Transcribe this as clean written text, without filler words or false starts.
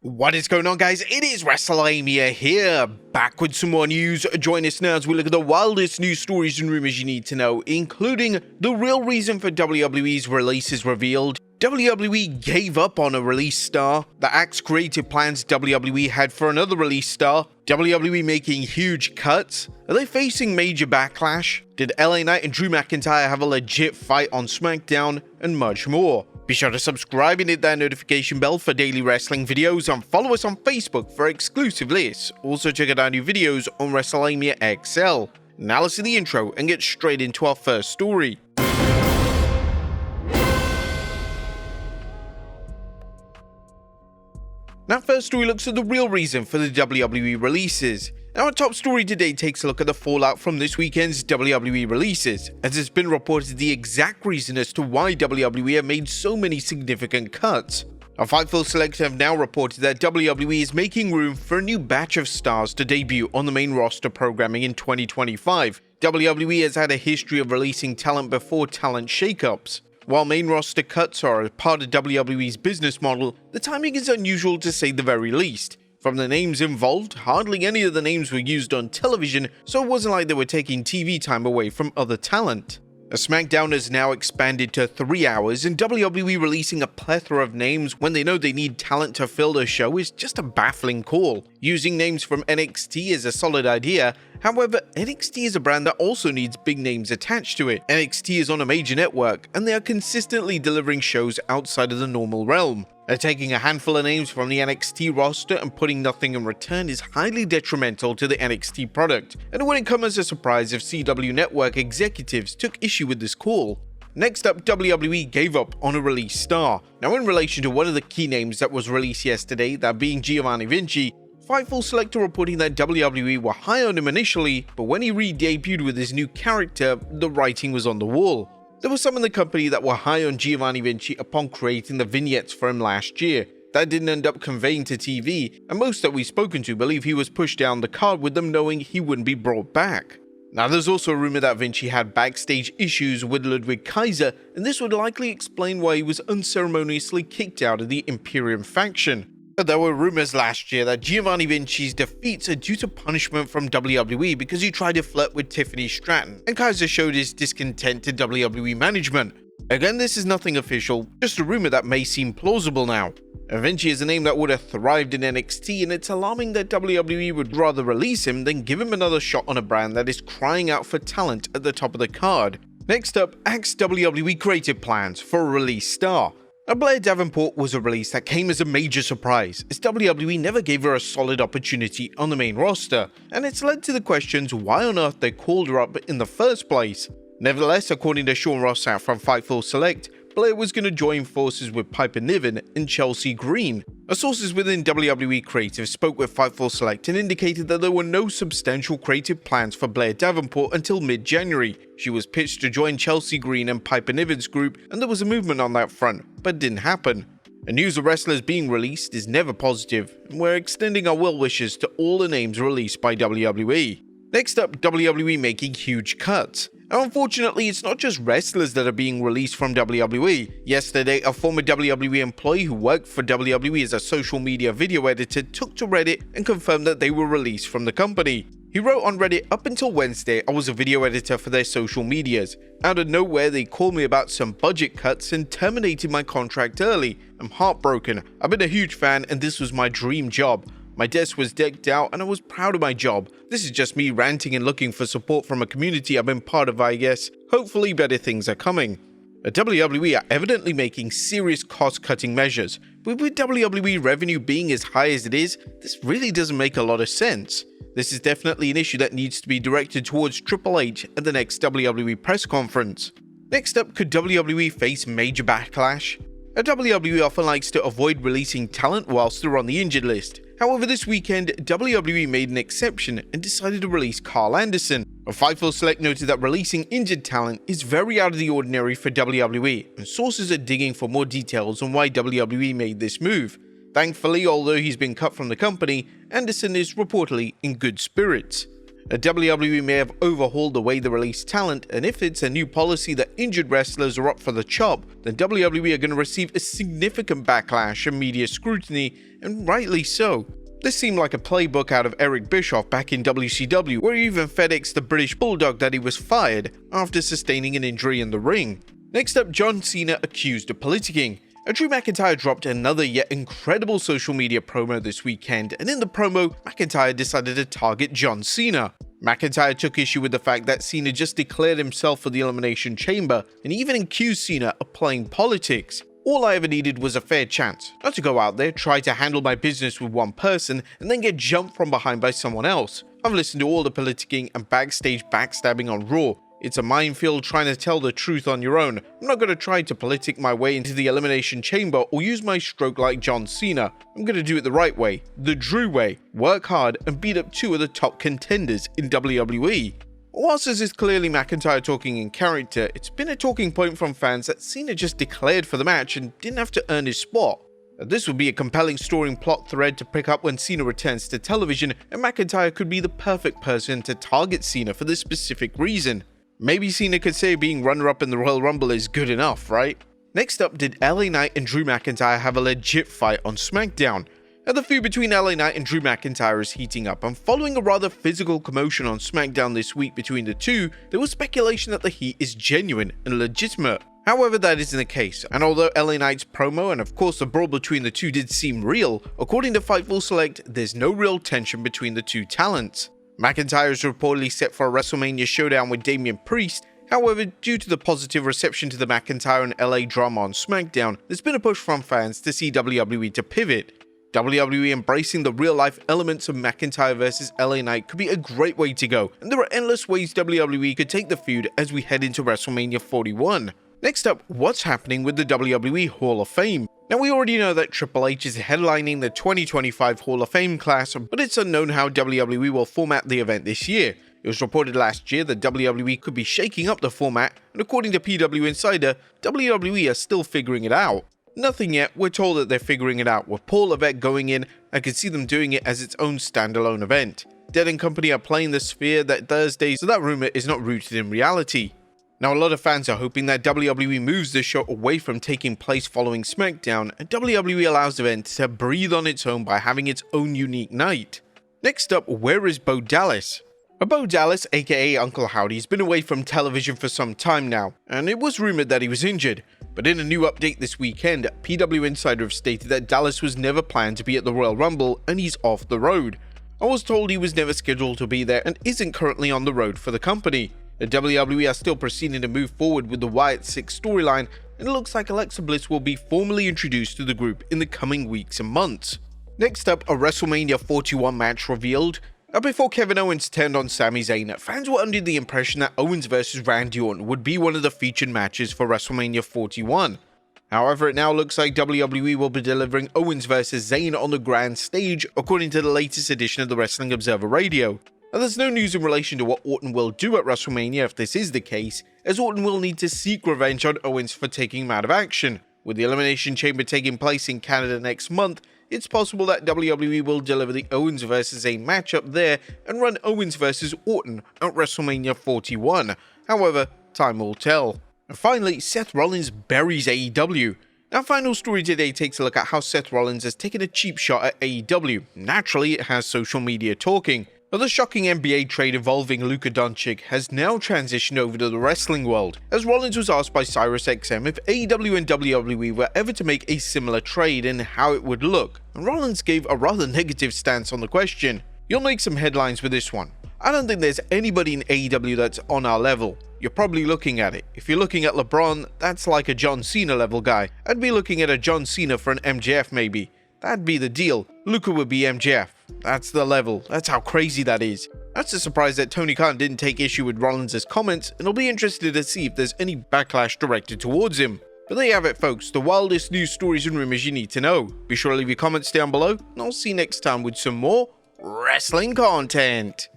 What is going on, guys? It is Wrestlelamia here, back with some more news. Join us now as we look at the wildest news stories and rumors you need to know, including the real reason for WWE's releases revealed. WWE gave up on a release star, the Axe creative plans WWE had for another release star, WWE making huge cuts, are they facing major backlash, did LA Knight and Drew McIntyre have a legit fight on Smackdown, and much more. Be sure to subscribe and hit that notification bell for daily wrestling videos, and follow us on Facebook for exclusive lists. Also check out our new videos on Wrestlemania XL. Now let's see the intro and get straight into our first story. Now, first story looks at the real reason for the WWE releases. Our top story today takes a look at the fallout from this weekend's WWE releases, as it's been reported the exact reason as to why WWE have made so many significant cuts. A Fightful Select have now reported that WWE is making room for a new batch of stars to debut on the main roster programming in 2025. WWE has had a history of releasing talent before talent shakeups. While main roster cuts are a part of WWE's business model, the timing is unusual to say the very least. From the names involved, hardly any of the names were used on television, so it wasn't like they were taking TV time away from other talent. A Smackdown has now expanded to 3 hours, and WWE releasing a plethora of names when they know they need talent to fill their show is just a baffling call. Using names from NXT is a solid idea, however, NXT is a brand that also needs big names attached to it. NXT is on a major network, and they are consistently delivering shows outside of the normal realm. Taking a handful of names from the NXT roster and putting nothing in return is highly detrimental to the NXT product, and it wouldn't come as a surprise if CW Network executives took issue with this call. Next up, WWE gave up on a release star. Now, in relation to one of the key names that was released yesterday, that being Giovanni Vinci, Fightful Select are reporting that WWE were high on him initially, but when he re-debuted with his new character, the writing was on the wall. There were some in the company that were high on Giovanni Vinci upon creating the vignettes for him last year. That didn't end up conveying to TV, and most that we've spoken to believe he was pushed down the card with them knowing he wouldn't be brought back. Now, there's also a rumor that Vinci had backstage issues with Ludwig Kaiser, and this would likely explain why he was unceremoniously kicked out of the Imperium faction. But there were rumors last year that Giovanni Vinci's defeats are due to punishment from WWE because he tried to flirt with Tiffany Stratton, and Kaiser showed his discontent to WWE management. Again, this is nothing official, just a rumor that may seem plausible now. Vinci is a name that would have thrived in NXT, and it's alarming that WWE would rather release him than give him another shot on a brand that is crying out for talent at the top of the card. Next up, Axe WWE creative plans for a release star. Blair Davenport was a release that came as a major surprise, as WWE never gave her a solid opportunity on the main roster, and it's led to the questions why on earth they called her up in the first place. Nevertheless, according to Sean Rossap from Fightful Select, Blair was going to join forces with Piper Niven and Chelsea Green. Sources within WWE Creative spoke with Fightful Select and indicated that there were no substantial creative plans for Blair Davenport until mid-January. She was pitched to join Chelsea Green and Piper Niven's group, and there was a movement on that front, but it didn't happen. The news of wrestlers being released is never positive, and we're extending our well wishes to all the names released by WWE. Next up, WWE making huge cuts. Now, unfortunately, it's not just wrestlers that are being released from WWE. Yesterday, a former WWE employee who worked for WWE as a social media video editor took to Reddit and confirmed that they were released from the company. He wrote on Reddit, "Up until Wednesday, I was a video editor for their social medias. Out of nowhere, they called me about some budget cuts and terminated my contract early. I'm heartbroken. I've been a huge fan and this was my dream job. My desk was decked out and I was proud of my job. This is just me ranting and looking for support from a community I've been part of, I guess. Hopefully better things are coming." WWE are evidently making serious cost-cutting measures, but with WWE revenue being as high as it is, this really doesn't make a lot of sense. This is definitely an issue that needs to be directed towards Triple H at the next WWE press conference. Next up, could WWE face major backlash? WWE often likes to avoid releasing talent whilst they're on the injured list. However, this weekend, WWE made an exception and decided to release Carl Anderson. A Fightful Select noted that releasing injured talent is very out of the ordinary for WWE, and sources are digging for more details on why WWE made this move. Thankfully, although he's been cut from the company, Anderson is reportedly in good spirits. WWE may have overhauled the way they release talent, and if it's a new policy that injured wrestlers are up for the chop, then WWE are going to receive a significant backlash and media scrutiny, and rightly so. This seemed like a playbook out of Eric Bischoff back in WCW, where he even FedExed the British Bulldog that he was fired after sustaining an injury in the ring. Next up, John Cena accused of politicking. Drew McIntyre dropped another yet incredible social media promo this weekend, and in the promo, McIntyre decided to target John Cena. McIntyre took issue with the fact that Cena just declared himself for the Elimination Chamber, and even accused Cena of playing politics. All I ever needed was a fair chance, not to go out there, try to handle my business with one person, and then get jumped from behind by someone else. I've listened to all the politicking and backstage backstabbing on Raw. It's a minefield trying to tell the truth on your own. I'm not going to try to politic my way into the Elimination Chamber or use my stroke like John Cena. I'm going to do it the right way, the Drew way, work hard and beat up two of the top contenders in WWE. Whilst this is clearly McIntyre talking in character, it's been a talking point from fans that Cena just declared for the match and didn't have to earn his spot. This would be a compelling story and plot thread to pick up when Cena returns to television, and McIntyre could be the perfect person to target Cena for this specific reason. Maybe Cena could say being runner-up in the Royal Rumble is good enough, right? Next up, did LA Knight and Drew McIntyre have a legit fight on Smackdown? Now, the feud between LA Knight and Drew McIntyre is heating up, and following a rather physical commotion on SmackDown this week between the two, there was speculation that the heat is genuine and legitimate. However, that isn't the case, and although LA Knight's promo and of course the brawl between the two did seem real, according to Fightful Select, there's no real tension between the two talents. McIntyre is reportedly set for a WrestleMania showdown with Damian Priest. However, due to the positive reception to the McIntyre and LA drama on SmackDown, there's been a push from fans to see WWE to pivot. WWE embracing the real-life elements of McIntyre vs LA Knight could be a great way to go, and there are endless ways WWE could take the feud as we head into WrestleMania 41. Next up, what's happening with the WWE Hall of Fame? Now, we already know that Triple H is headlining the 2025 Hall of Fame class, but it's unknown how WWE will format the event this year. It was reported last year that WWE could be shaking up the format, and according to PW Insider, WWE are still figuring it out. Nothing yet, we're told that they're figuring it out, with Paul Levesque going in. I could see them doing it as its own standalone event. Dead & Company are playing the Sphere that Thursday, so that rumor is not rooted in reality. Now, a lot of fans are hoping that WWE moves the show away from taking place following SmackDown, and WWE allows the event to breathe on its own by having its own unique night. Next up, where is Bo Dallas? Bo Dallas, aka Uncle Howdy, has been away from television for some time now, and it was rumored that he was injured. But in a new update this weekend, PW Insider have stated that Dallas was never planned to be at the Royal Rumble and he's off the road. I was told he was never scheduled to be there and isn't currently on the road for the company. The WWE are still proceeding to move forward with the Wyatt Six storyline, and it looks like Alexa Bliss will be formally introduced to the group in the coming weeks and months. Next up, a WrestleMania 41 match revealed. Now, before Kevin Owens turned on Sami Zayn, fans were under the impression that Owens vs Randy Orton would be one of the featured matches for WrestleMania 41. However, it now looks like WWE will be delivering Owens vs Zayn on the grand stage, according to the latest edition of the Wrestling Observer Radio. Now, there's no news in relation to what Orton will do at WrestleMania if this is the case, as Orton will need to seek revenge on Owens for taking him out of action. With the Elimination Chamber taking place in Canada next month, it's possible that WWE will deliver the Owens vs Zayn matchup there and run Owens vs Orton at WrestleMania 41. However, time will tell. And finally, Seth Rollins buries AEW. Our final story today takes a look at how Seth Rollins has taken a cheap shot at AEW. Naturally, it has social media talking. But the shocking NBA trade involving Luka Doncic has now transitioned over to the wrestling world, as Rollins was asked by SiriusXM if AEW and WWE were ever to make a similar trade and how it would look, and Rollins gave a rather negative stance on the question. You'll make some headlines with this one. I don't think there's anybody in AEW that's on our level. You're probably looking at it. If you're looking at LeBron, that's like a John Cena level guy. I'd be looking at a John Cena for an MJF maybe. That'd be the deal. Luka would be MJF. That's the level. That's how crazy that is. That's a surprise that Tony Khan didn't take issue with Rollins' comments, and I'll be interested to see if there's any backlash directed towards him. But there you have it, folks, the wildest news stories and rumors you need to know. Be sure to leave your comments down below, and I'll see you next time with some more wrestling content.